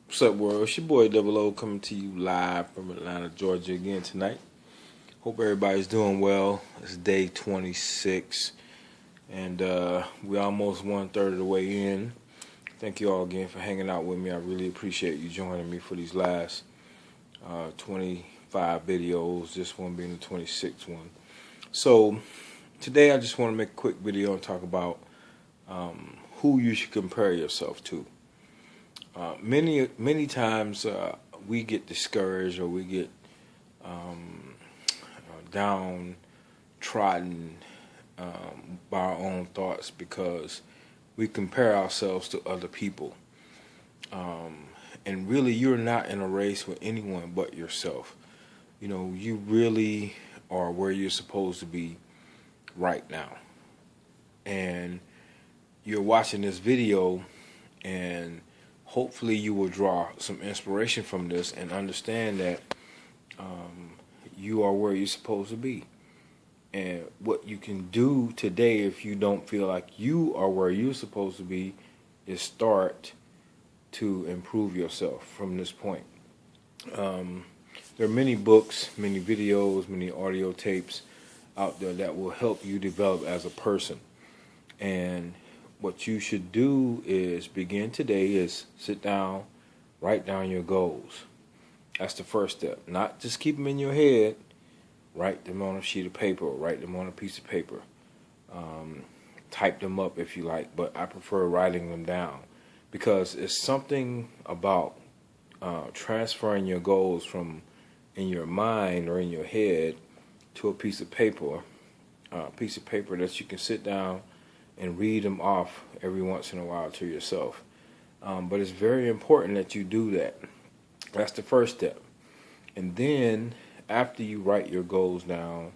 What's up, world? It's your boy Double O coming to you live from Atlanta, Georgia again tonight. Hope everybody's doing well. It's day 26, and we almost 1/3 of the way in. Thank you all again for hanging out with me. I really appreciate you joining me for these last 25 videos, this one being the 26th one. So today I just want to make a quick video and talk about who you should compare yourself to. Many times we get discouraged or we get downtrodden by our own thoughts because we compare ourselves to other people. And really, you're not in a race with anyone but yourself. You know, you really are where you're supposed to be right now. And you're watching this video, and hopefully you will draw some inspiration from this and understand that you are where you're supposed to be. And what you can do today, if you don't feel like you are where you're supposed to be, is start to improve yourself from this point. There are many books, many videos, many audio tapes out there that will help you develop as a person. And what you should do is begin today is sit down, write down your goals. That's the first step. Not just keep them in your head. Write them on a sheet of paper or write them on a piece of paper. Type them up if you like, but I prefer writing them down because it's something about transferring your goals from in your mind or in your head to a piece of paper that you can sit down and read them off every once in a while to yourself. But it's very important that you do that. That's the first step. And then after you write your goals down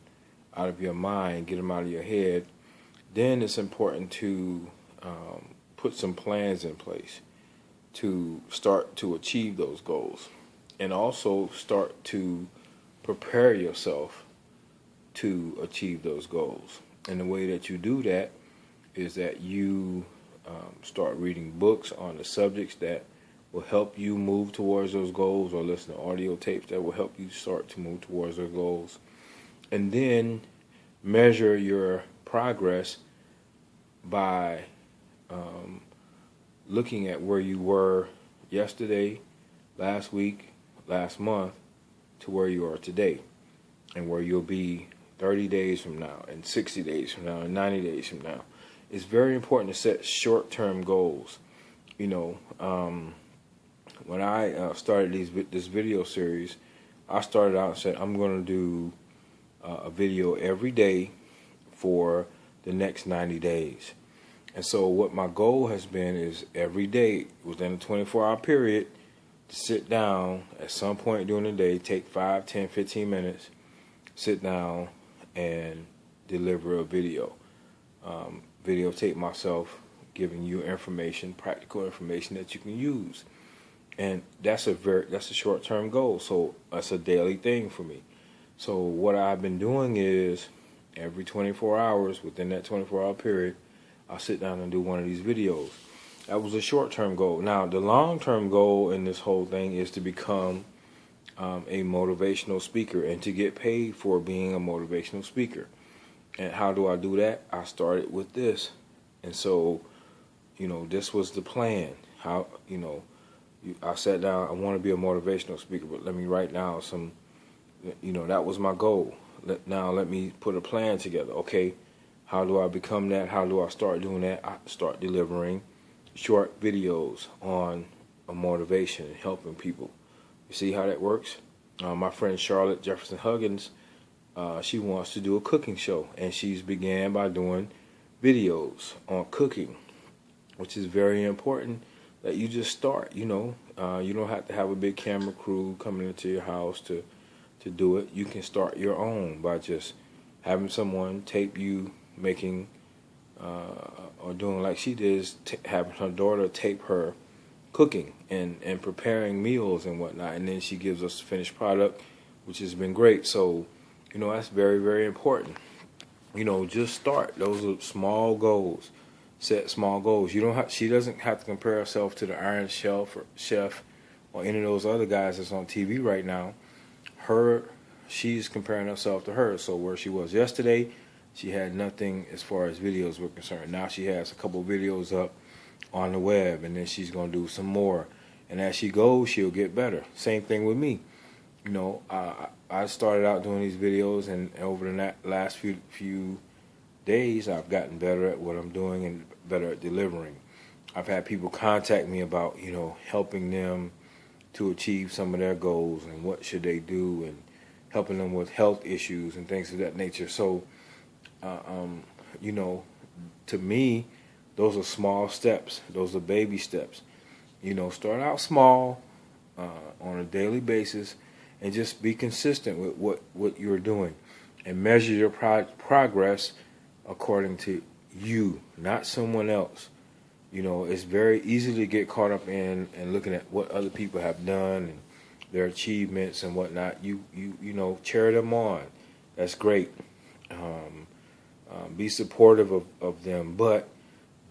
out of your mind, get them out of your head, then it's important to put some plans in place to start to achieve those goals. And also start to prepare yourself to achieve those goals. And the way that you do that is that you start reading books on the subjects that will help you move towards those goals, or listen to audio tapes that will help you start to move towards those goals. And then measure your progress by looking at where you were yesterday, last week, last month, to where you are today, and where you'll be 30 days from now, and 60 days from now, and 90 days from now. It's very important to set short-term goals. You know, when I started this video series, I started out and said I'm going to do a video every day for the next 90 days. And so what my goal has been is every day within a 24-hour period to sit down at some point during the day, take 5, 10, 15 minutes, sit down and deliver a video. Videotape myself giving you information, practical information that you can use. And that's a short-term goal. So that's a daily thing for me. So what I've been doing is every 24 hours, within that 24-hour period, I'll sit down and do one of these videos. That was a short-term goal. Now, the long-term goal in this whole thing is to become a motivational speaker and to get paid for being a motivational speaker. And how do I do that? I started with this. And so, you know, this was the plan. How, you know, I sat down, I want to be a motivational speaker, but let me write down some, you know, that was my goal. Now let me put a plan together. Okay, how do I become that? How do I start doing that? I start delivering short videos on a motivation and helping people. You see how that works? My friend Charlotte Jefferson Huggins, she wants to do a cooking show, and she's began by doing videos on cooking, which is very important that you just start. You know, you don't have to have a big camera crew coming into your house to do it. You can start your own by just having someone tape you making or doing like she did, having her daughter tape her cooking and preparing meals and whatnot, and then she gives us the finished product, which has been great. So, you know, that's very, very important. You know, just start. Those are small goals. Set small goals. You don't have. She doesn't have to compare herself to the Iron Chef or any of those other guys that's on TV right now, she's comparing herself to her. So where she was yesterday, she had nothing as far as videos were concerned. Now she has a couple of videos up on the web, and then she's going to do some more. And as she goes, she'll get better. Same thing with me. You know, I started out doing these videos, and over the last few days, I've gotten better at what I'm doing and better at delivering. I've had people contact me about, you know, helping them to achieve some of their goals and what should they do, and helping them with health issues and things of that nature. So, you know, to me, those are small steps. Those are baby steps. You know, start out small on a daily basis, and just be consistent with what you're doing, and measure your progress according to you, not someone else. You know, it's very easy to get caught up in and looking at what other people have done and their achievements and whatnot. You know, cheer them on. That's great. Be supportive of them, but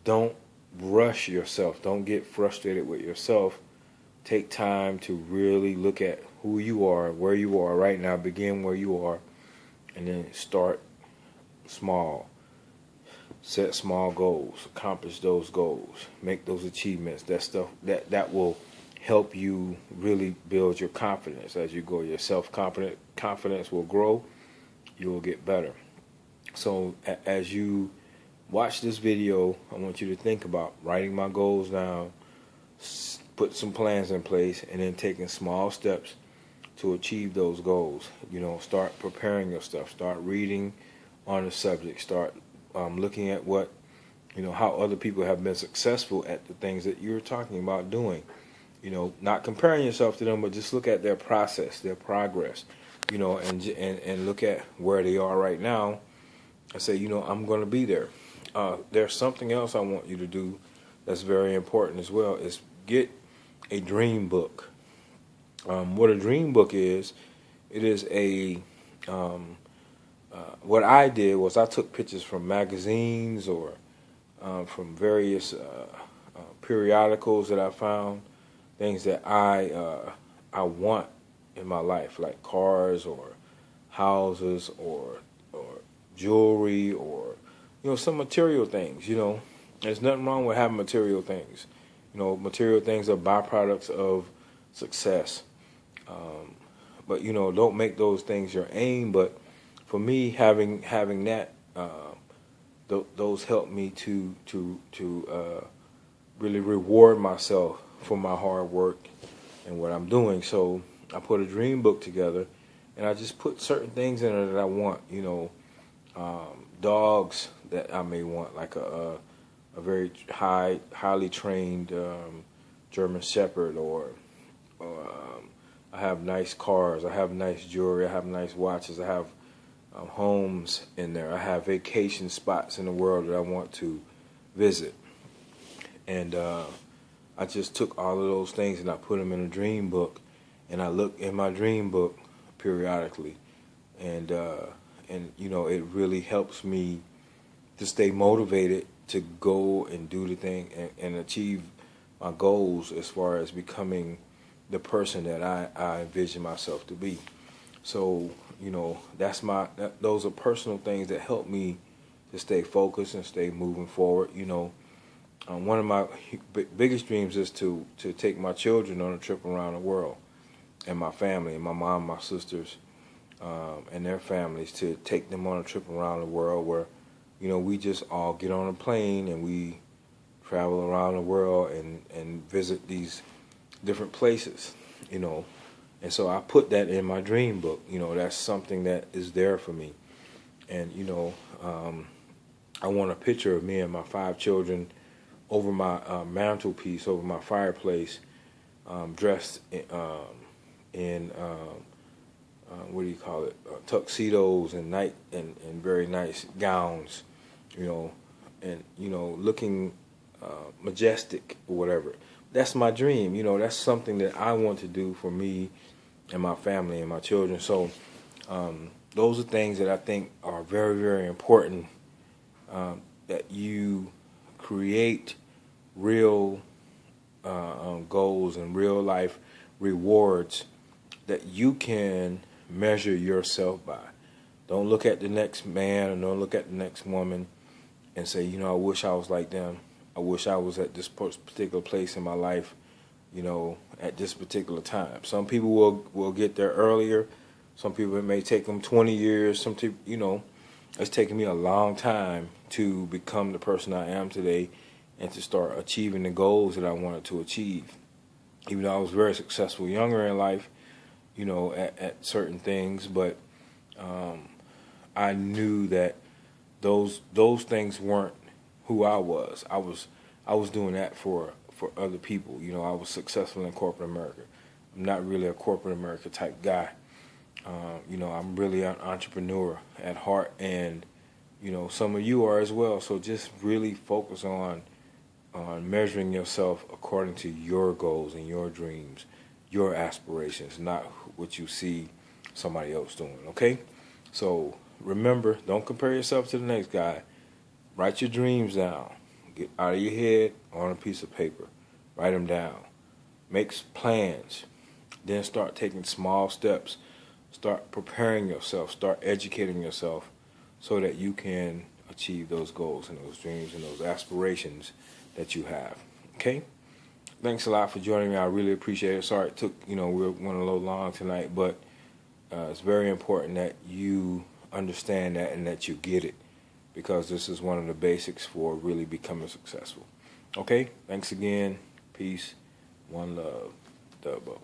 don't rush yourself. Don't get frustrated with yourself. Take time to really look at who you are, where you are right now. Begin where you are, and then start small. Set small goals. Accomplish those goals. Make those achievements. That stuff that will help you really build your confidence as you go. Your confidence will grow. You will get better. So as you watch this video, I want you to think about writing my goals down, put some plans in place, and then taking small steps to achieve those goals. You know, start preparing your stuff. Start reading on the subject. Start looking at what, you know, how other people have been successful at the things that you're talking about doing. You know, not comparing yourself to them, but just look at their process, their progress. You know, and look at where they are right now. I say, you know, I'm going to be there. There's something else I want you to do that's very important as well, is get a dream book. What a dream book is, it is what I did was I took pictures from magazines or from various periodicals that I found, things that I want in my life, like cars or houses or jewelry, or, you know, some material things. You know, there's nothing wrong with having material things. You know, material things are byproducts of success. But, you know, don't make those things your aim. But for me, having that, those help me to really reward myself for my hard work and what I'm doing. So I put a dream book together, and I just put certain things in it that I want. You know, dogs that I may want, like a very highly trained German Shepherd, or I have nice cars, I have nice jewelry, I have nice watches, I have homes in there, I have vacation spots in the world that I want to visit, and I just took all of those things and I put them in a dream book, and I look in my dream book periodically, and you know, it really helps me to stay motivated to go and do the thing and achieve my goals as far as becoming the person that I envision myself to be. So, you know, those are personal things that help me to stay focused and stay moving forward. You know, one of my biggest dreams is to take my children on a trip around the world, and my family, and my mom, my sisters, and their families, to take them on a trip around the world where, you know, we just all get on a plane and we travel around the world and visit these different places, you know. And so I put that in my dream book. You know, that's something that is there for me. And, you know, I want a picture of me and my 5 children over my mantelpiece, over my fireplace, dressed in what do you call it? Tuxedos and and very nice gowns, you know, and, you know, looking majestic or whatever. That's my dream. You know, that's something that I want to do for me and my family and my children. So those are things that I think are very, very important, that you create real goals and real life rewards that you can measure yourself by. Don't look at the next man or don't look at the next woman and say, you know, I wish I was like them. I wish I was at this particular place in my life, you know, at this particular time. Some people will get there earlier. Some people, it may take them 20 years. Some people, you know, it's taken me a long time to become the person I am today and to start achieving the goals that I wanted to achieve. Even though I was very successful younger in life, you know, at certain things, but I knew that those things weren't who I was. I was doing that for other people. You know, I was successful in corporate America. I'm not really a corporate America type guy. You know, I'm really an entrepreneur at heart, and you know, some of you are as well. So just really focus on measuring yourself according to your goals and your dreams, your aspirations, not what you see somebody else doing, okay? So remember, don't compare yourself to the next guy. Write your dreams down. Get out of your head on a piece of paper. Write them down. Make plans. Then start taking small steps. Start preparing yourself. Start educating yourself so that you can achieve those goals and those dreams and those aspirations that you have, okay? Thanks a lot for joining me. I really appreciate it. Sorry it took, you know, we went a little long tonight, but it's very important that you understand that and that you get it, because this is one of the basics for really becoming successful. Okay? Thanks again. Peace. One love. Dubbo.